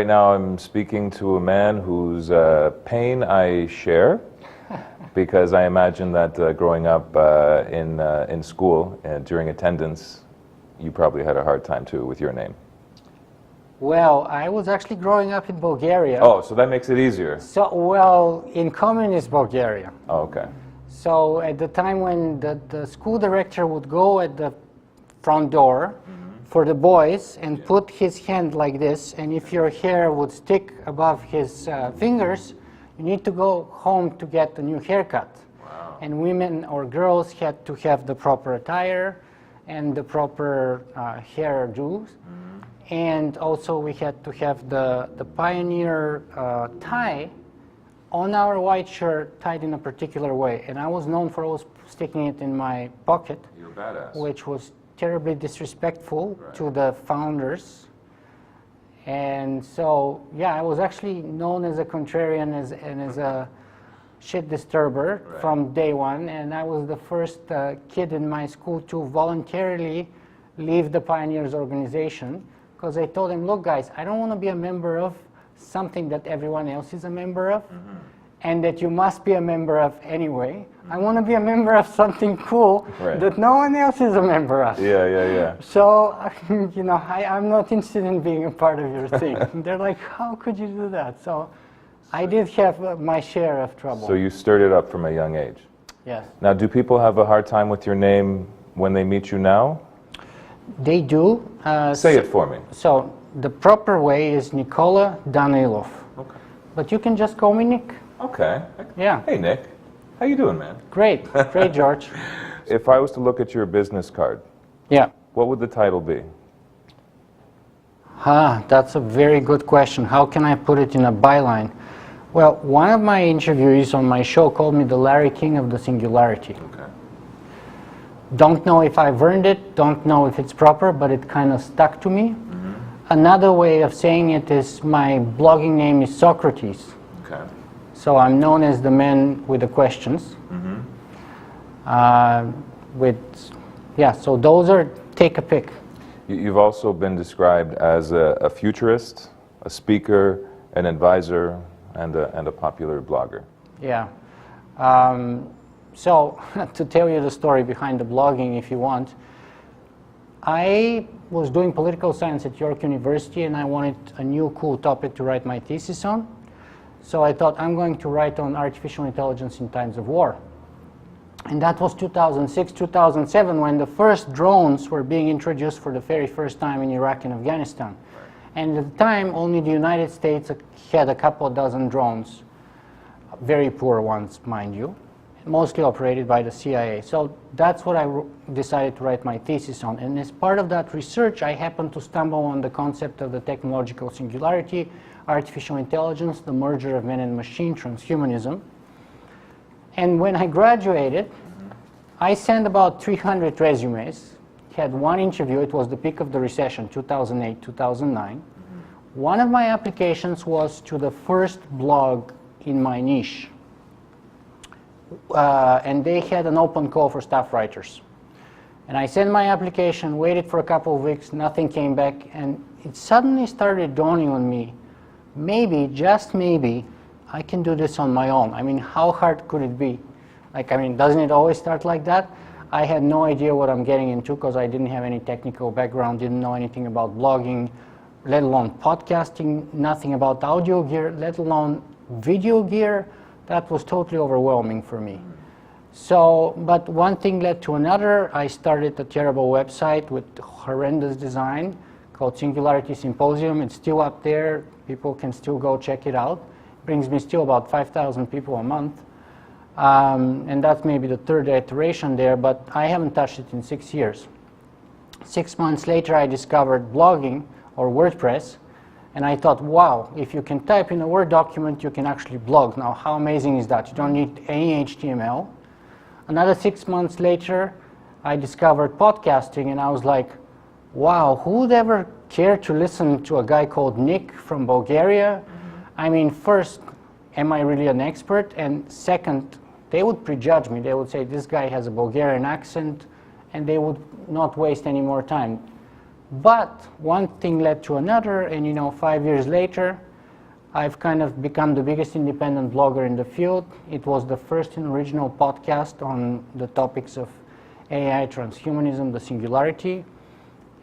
right now I'm speaking to a man whose pain I share, because I imagine that growing up in school during attendance, you probably had a hard time too with your name. Well, I was actually growing up in Bulgaria. Oh, so that makes it easier. So, well, in communist Bulgaria. Oh, okay. So at the time when the school director would go at the front door for the boys and put his hand like this, and if your hair would stick above his fingers, you need to go home to get a new haircut. Wow. And women or girls had to have the proper attire and the proper hairdos. And also we had to have the pioneer tie on our white shirt tied in a particular way. And I was known for always sticking it in my pocket. You're a badass. Which was terribly disrespectful to the founders. And so, yeah, I was actually known as a contrarian and as a shit disturber from day one. And I was the first kid in my school to voluntarily leave the Pioneers organization, because I told them, look guys, I don't want to be a member of something that everyone else is a member of, and that you must be a member of anyway. I want to be a member of something cool that no one else is a member of. Yeah. So, you know, I'm not interested in being a part of your thing. They're like, how could you do that? So I did have my share of trouble. So you stirred it up from a young age. Yes. Now, do people have a hard time with your name when they meet you now? They do. Say it for me. So the proper way is Nikola Danaylov. Okay. But you can just call me Nick. Okay. Yeah. Hey, Nick. How you doing, man? Great. Great, George. If I was to look at your business card, what would the title be? That's a very good question. How can I put it in a byline? Well, one of my interviewees on my show called me the Larry King of the Singularity. Okay. Don't know if I've earned it, don't know if it's proper, but it kind of stuck to me. Another way of saying it is my blogging name is Socrates. Okay. So I'm known as the man with the questions. So those are, take a pick. You've also been described as a futurist, a speaker, an advisor, and a popular blogger. Yeah. So to tell you the story behind the blogging, if you want, I was doing political science at York University, and I wanted a new cool topic to write my thesis on. So I thought, I'm going to write on artificial intelligence in times of war. And that was 2006, 2007, when the first drones were being introduced for the very first time in Iraq and Afghanistan. And at the time, only the United States had a couple dozen drones, very poor ones, mind you, mostly operated by the CIA. So that's what I decided to write my thesis on. And as part of that research, I happened to stumble on the concept of the technological singularity, artificial intelligence, the merger of man and machine, transhumanism. And when I graduated, I sent about 300 resumes, had one interview. It was the peak of the recession, 2008, 2009. One of my applications was to the first blog in my niche. And they had an open call for staff writers. And I sent my application, waited for a couple of weeks, nothing came back, and it suddenly started dawning on me, maybe, just maybe, I can do this on my own. I mean, how hard could it be? Like, I mean, doesn't it always start like that? I had no idea what I'm getting into because I didn't have any technical background, didn't know anything about blogging, let alone podcasting, nothing about audio gear, let alone video gear. That was totally overwhelming for me. So, but one thing led to another. I started a terrible website with horrendous design called Singularity Symposium. It's still up there. People can still go check it out. Brings me still about 5,000 people a month. And that's maybe the third iteration there, but I haven't touched it in 6 years. 6 months later, I discovered blogging or WordPress, and I thought, wow, if you can type in a Word document, you can actually blog. Now, how amazing is that? You don't need any HTML. Another 6 months later, I discovered podcasting, and I was like, wow, who would ever care to listen to a guy called Nick from Bulgaria? I mean, first, am I really an expert? And second, they would prejudge me. They would say, this guy has a Bulgarian accent, and they would not waste any more time. But one thing led to another, and 5 years later, I've kind of become the biggest independent blogger in the field. It was the first and original podcast on the topics of AI, transhumanism, the singularity.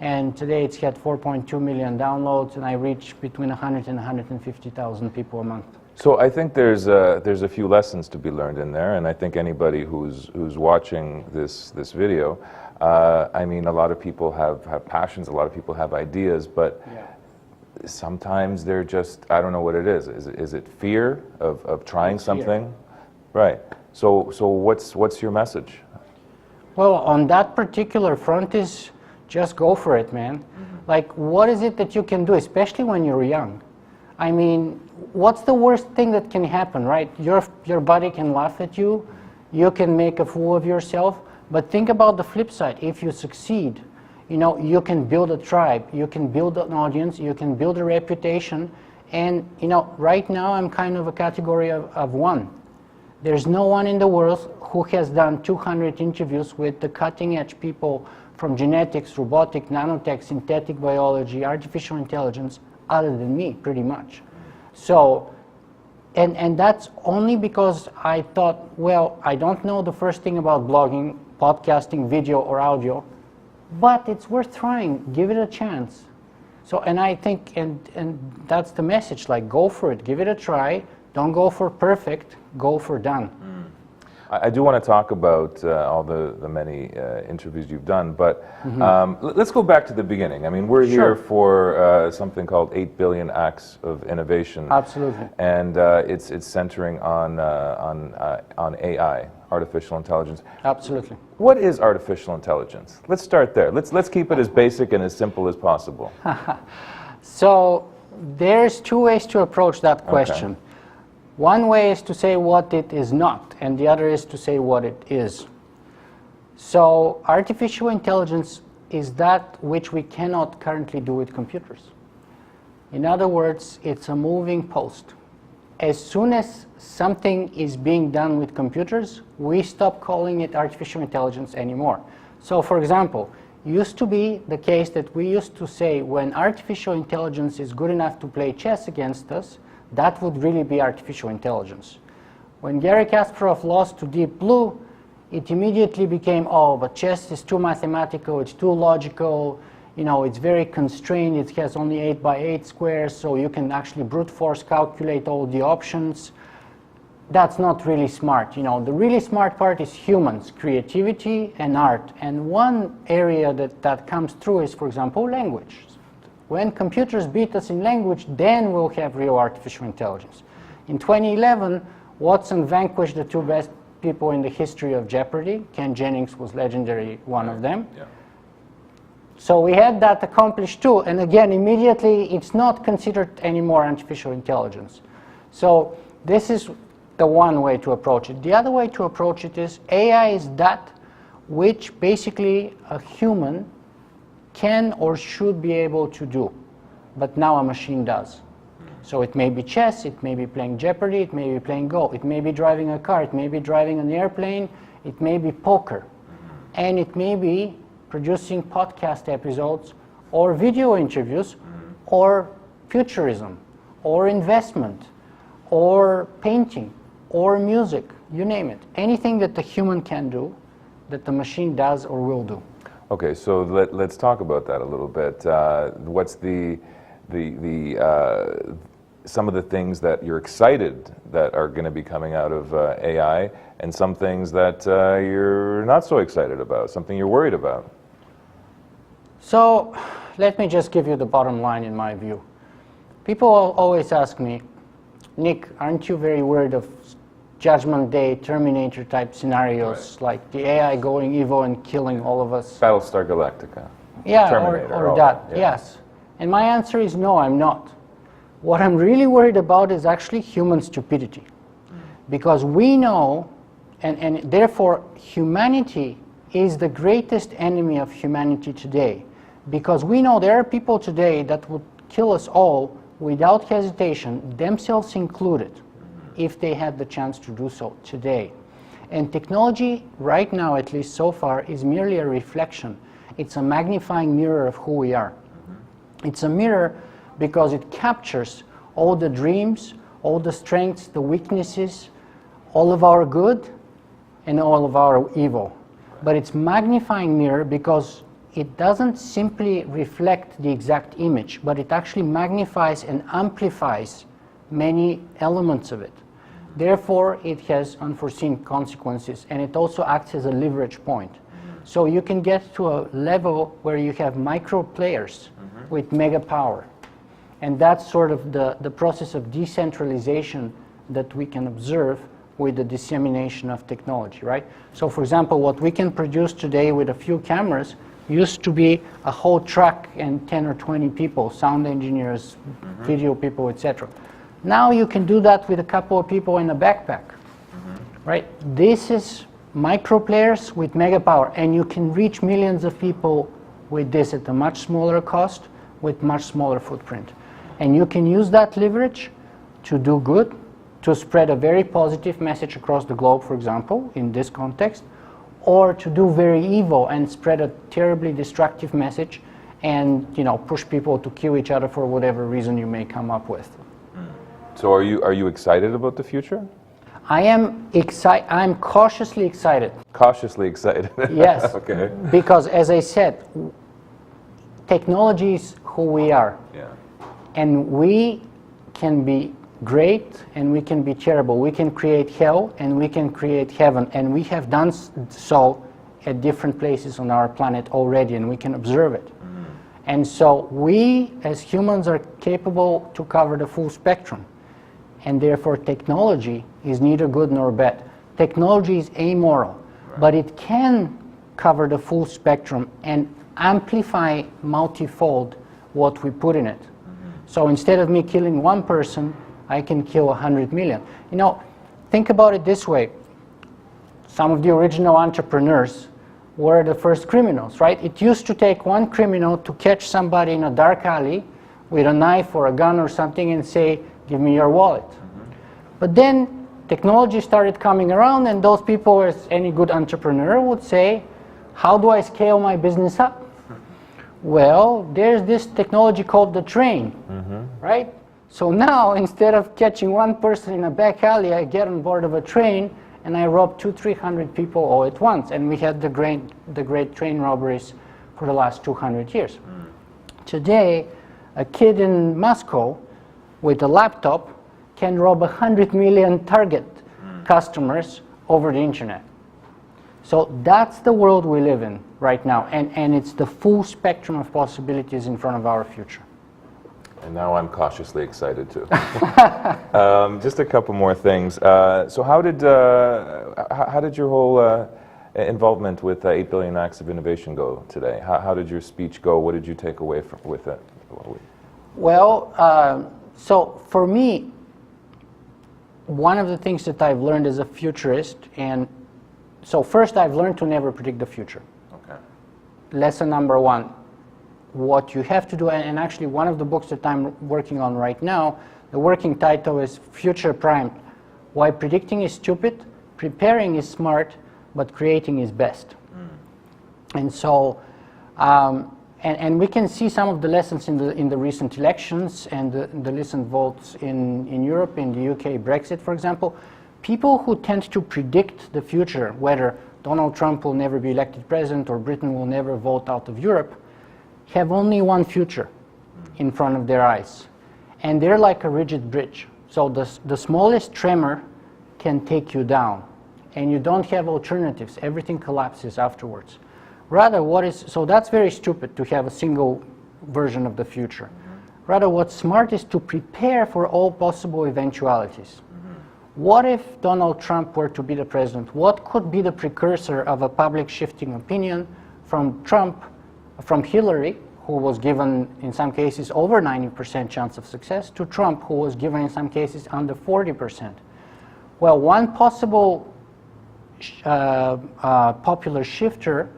And today it's had 4.2 million downloads, and I reach between 100 and 150,000 people a month. So I think there's a few lessons to be learned in there, and I think anybody who's watching this video, I mean, a lot of people have passions, a lot of people have ideas, but sometimes they're just, I don't know what it is. Is it fear of trying something? Right. So what's your message? Well, on that particular front is just go for it, man. Like, what is it that you can do, especially when you're young? I mean, what's the worst thing that can happen, right? Your buddy can laugh at you, you can make a fool of yourself, but think about the flip side. If you succeed, you can build a tribe, you can build an audience, you can build a reputation, and right now I'm kind of a category of one. There's no one in the world who has done 200 interviews with the cutting edge people from genetics, robotic, nanotech, synthetic biology, artificial intelligence, other than me, pretty much. So, and that's only because I thought, well, I don't know the first thing about blogging, podcasting, video, or audio, but it's worth trying. Give it a chance. So, and I think, and that's the message, like, go for it, give it a try. Don't go for perfect, go for done. I do want to talk about all the many interviews you've done, but let's go back to the beginning. I mean, we're here for something called 8 Billion Acts of Innovation. Absolutely. And it's centering on AI, artificial intelligence. Absolutely. What is artificial intelligence? Let's start there. Let's keep it as basic and as simple as possible. So there's two ways to approach that question. Okay. One way is to say what it is not, and the other is to say what it is. So artificial intelligence is that which we cannot currently do with computers. In other words, it's a moving post. As soon as something is being done with computers, we stop calling it artificial intelligence anymore. So for example, used to be the case that we used to say when artificial intelligence is good enough to play chess against us, that would really be artificial intelligence. When Garry Kasparov lost to Deep Blue, it immediately became, oh, but chess is too mathematical, it's too logical, it's very constrained, it has only 8 by 8 squares, so you can actually brute force calculate all the options. That's not really smart. The really smart part is humans, creativity and art. And one area that comes through is, for example, language. When computers beat us in language, then we'll have real artificial intelligence. In 2011, Watson vanquished the two best people in the history of Jeopardy. Ken Jennings was legendary, one of them. Yeah. So we had that accomplished too. And again, immediately, it's not considered anymore artificial intelligence. So this is the one way to approach it. The other way to approach it is AI is that which basically a human can or should be able to do, but now a machine does. So it may be chess, it may be playing Jeopardy, it may be playing Go, it may be driving a car, it may be driving an airplane, it may be poker, and it may be producing podcast episodes or video interviews or futurism or investment or painting or music, you name it. Anything that the human can do that the machine does or will do. Okay, so let's talk about that a little bit. What's some of the things that you're excited that are going to be coming out of AI, and some things that you're not so excited about, something you're worried about? So let me just give you the bottom line in my view. People always ask me, Nick, aren't you very worried of Judgment Day, Terminator type scenarios, like the AI going evil and killing all of us? Battlestar Galactica. Yeah, Terminator, or that, yes. And my answer is no, I'm not. What I'm really worried about is actually human stupidity. Because we know, and therefore humanity is the greatest enemy of humanity today. Because we know there are people today that would kill us all without hesitation, themselves included, if they had the chance to do so today. And technology, right now, at least so far, is merely a reflection. it's a magnifying mirror of who we are. It's a mirror because it captures all the dreams, all the strengths, the weaknesses, all of our good and all of our evil. But it's magnifying mirror because it doesn't simply reflect the exact image, but it actually magnifies and amplifies many elements of it. Therefore, it has unforeseen consequences, and it also acts as a leverage point. So you can get to a level where you have micro players with mega power. And that's sort of the process of decentralization that we can observe with the dissemination of technology, right? So for example, what we can produce today with a few cameras used to be a whole truck and 10 or 20 people, sound engineers, video people, etc. Now you can do that with a couple of people in a backpack, right? This is micro players with mega power, and you can reach millions of people with this at a much smaller cost, with much smaller footprint. And you can use that leverage to do good, to spread a very positive message across the globe, for example, in this context, or to do very evil and spread a terribly destructive message and, you know, push people to kill each other for whatever reason you may come up with. So are you excited about the future? I am excited. I'm cautiously excited. Cautiously excited. Yes. Okay. Because as I said, technology is who we are. Yeah. And we can be great and we can be terrible. We can create hell and we can create heaven. And we have done so at different places on our planet already, and we can observe it. And so we as humans are capable to cover the full spectrum. And therefore technology is neither good nor bad. Technology is amoral, but it can cover the full spectrum and amplify multifold what we put in it. So instead of me killing one person, I can kill 100 million. You know, think about it this way. Some of the original entrepreneurs were the first criminals, right? It used to take one criminal to catch somebody in a dark alley with a knife or a gun or something and say, give me your wallet. But then technology started coming around, and those people, as any good entrepreneur would say, how do I scale my business up? Well, there's this technology called the train, right? So now, instead of catching one person in a back alley, I get on board of a train and I rob 200-300 people all at once. And we had the great train robberies for the last 200 years. Today, a kid in Moscow with a laptop can rob 100 million target customers over the internet. So that's the world we live in right now, and it's the full spectrum of possibilities in front of our future. And now I'm cautiously excited too. Just a couple more things. So how did your whole involvement with 8 Billion Acts of Innovation go today? How did your speech go? What did you take away with it? Well, so for me, one of the things that I've learned as a futurist, and so first I've learned to never predict the future. Okay. Lesson number one, what you have to do, and actually one of the books that I'm working on right now, the working title is Future Primed. Why predicting is stupid, preparing is smart, but creating is best. And so, and we can see some of the lessons in the recent elections and the recent votes in Europe, in the UK, Brexit, for example. People who tend to predict the future, whether Donald Trump will never be elected president or Britain will never vote out of Europe, have only one future in front of their eyes. And they're like a rigid bridge. So the smallest tremor can take you down. And you don't have alternatives. Everything collapses afterwards. Rather, so that's very stupid to have a single version of the future. Rather, what's smart is to prepare for all possible eventualities. What if Donald Trump were to be the president? What could be the precursor of a public shifting opinion from Hillary, who was given, in some cases, over 90% chance of success, to Trump, who was given, in some cases, under 40%? Well, one possible popular shifter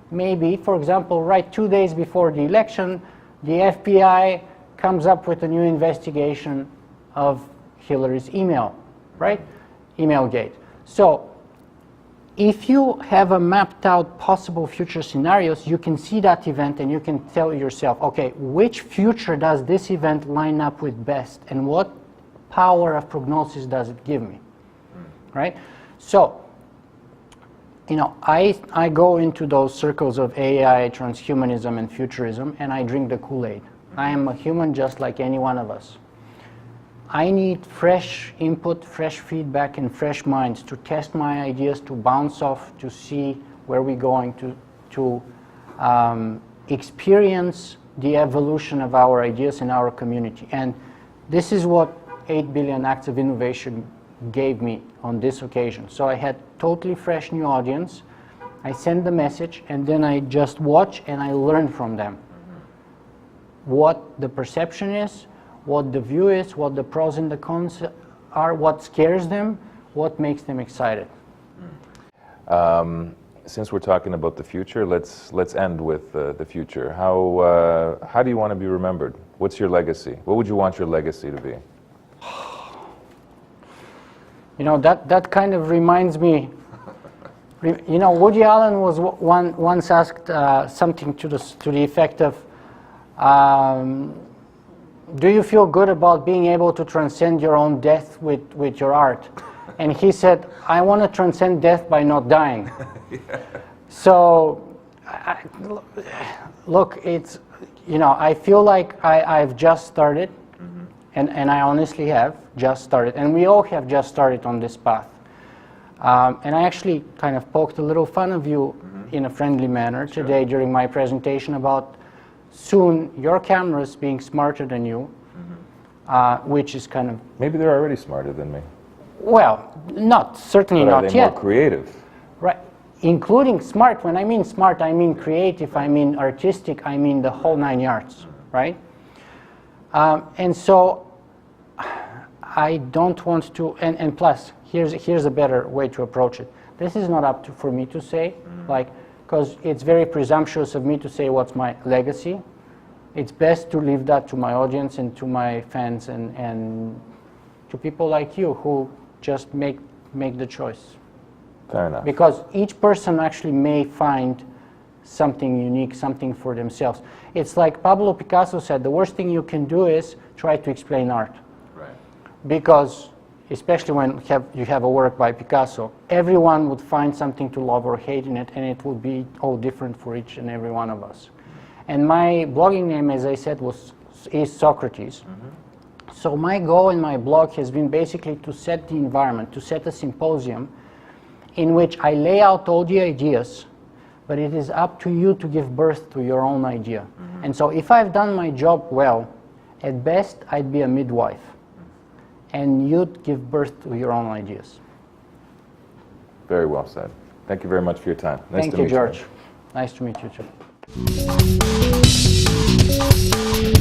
may be, for example, right 2 days before the election, the FBI comes up with a new investigation of Hillary's email, right? Emailgate. So if you have a mapped out possible future scenarios, you can see that event and you can tell yourself, okay, which future does this event line up with best, and what power of prognosis does it give me, right? So, you know, I go into those circles of AI, transhumanism, and futurism, and I drink the Kool-Aid. I am a human just like any one of us. I need fresh input, fresh feedback, and fresh minds to test my ideas, to bounce off, to see where we're going, to experience the evolution of our ideas in our community. And this is what 8 billion acts of innovation gave me on this occasion. So I had totally fresh new audience. I send the message, and then I just watch and I learn from them. What the perception is, what the view is, what the pros and the cons are, what scares them, what makes them excited. Since we're talking about the future, let's end with the future. How do you want to be remembered? What's your legacy? What would you want your legacy to be? You know, that kind of reminds me. You know, Woody Allen was once asked something to the effect of, do you feel good about being able to transcend your own death with your art? And he said, I want to transcend death by not dying. Yeah. So, look, it's, you know, I feel like I've just started, and I honestly have just started, and we all have just started on this path. And I actually kind of poked a little fun of you in a friendly manner today during my presentation about soon your cameras being smarter than you, which is kind of... Maybe they're already smarter than me. Well, certainly not yet. Are they more creative? Right, including smart. When I mean smart, I mean creative, I mean artistic, I mean the whole 9 yards, right? And so I don't want to, and plus, here's a better way to approach it. This is not up for me to say, like, because it's very presumptuous of me to say what's my legacy. It's best to leave that to my audience and to my fans and to people like you who just make the choice. Fair enough. Because each person actually may find something unique, something for themselves. It's like Pablo Picasso said, the worst thing you can do is try to explain art. Right. Because especially when you have a work by Picasso, everyone would find something to love or hate in it, and it would be all different for each and every one of us. And my blogging name, as I said, is Socrates. So my goal in my blog has been basically to set the environment, to set a symposium in which I lay out all the ideas, but it is up to you to give birth to your own idea. And so if I've done my job well, at best I'd be a midwife. And you'd give birth to your own ideas. Very well said. Thank you very much for your time. Nice Thank to you, meet George. you. Nice to meet you too.